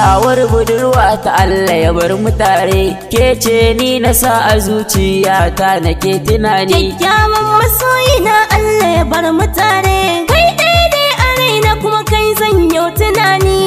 Kyakkyawar budurwa ta Allah ya bar mu tare, ke ce ni na sa a zuciyata nake tunani. Kyakkyawan masoyi na Allah ya bar mu tare, kai ɗaya ne a raina kuma kai zan yau tunani.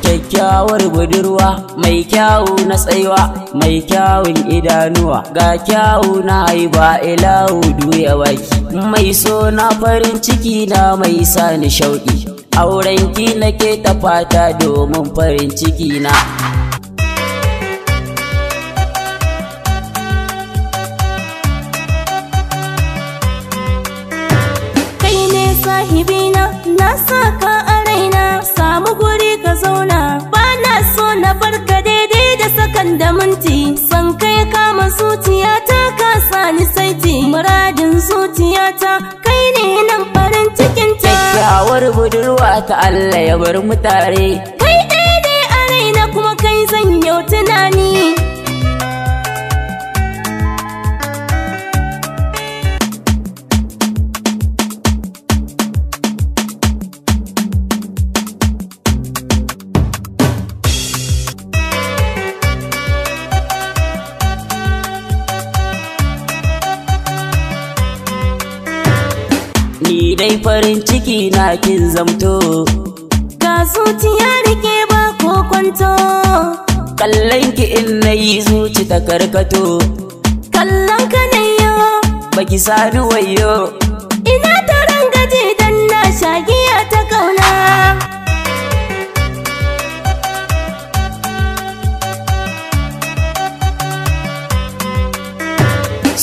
Kyakkyawar budurwa mai kyawu na tsayuwa, mai kyawun idanuwa, ga kyawu na haiba ilahu duya baki. Mai so na farin ciki na mai sa ni shauƙi, aurenki nake ta fata domin farin ciki na. Kai ne sahibina na saka a raina, samu guri ka zauna, ba na so na barka daidai da sakan da minti. San kai kama zuciyata ka sani saiti, muradin zuciyata kai ne nan farin cikinta. Kyakkyawar budurwa ta Allah ya bar mu tare, kai ɗaya ne a raina kuma kai zan yau tunani. Ni dai farin ciki na kin zamto, ga zuciya rike ba ko kwanto. kallon ki in nayi zuci ta karkato, Kallon ka na yau baki sani wayo. ina ta rangaje dan na shagiya ta kauna.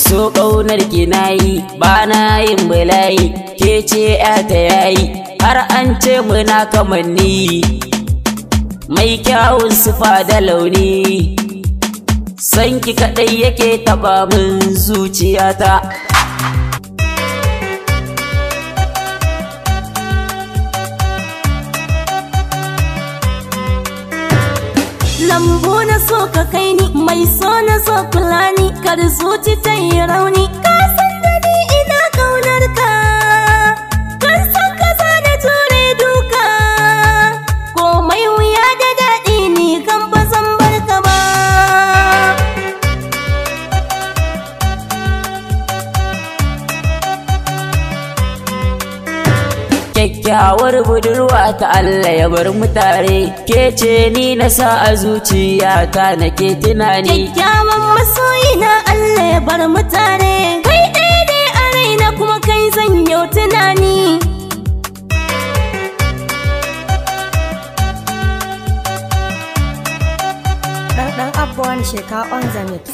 So ƙaunar ki nayi ba na yin bala'i, ke ce ta yayi har an ce muna kamanni, mai kyawun sifa da launi. San ki kaɗai yake taɓa min zuciyata. Lambu na so ka kai ni, mai so na so kula ni, kar zuci ta yi rauni. Ka san da ni ina kaunar ka, kan san ka zana ture duka. Komai wuya da daɗi ni kan ba zan bar ka ba. Kyakkyawar budurwa ta Allah ya bar mu tare, ke ce ni na sa a zuciyata nake tunani. Kyakkyawan masoyi na Allah ya bar mu tare, kai ɗaya ne a raina kuma kai zan yau tunani. Dan Abba One Sheka on the mix.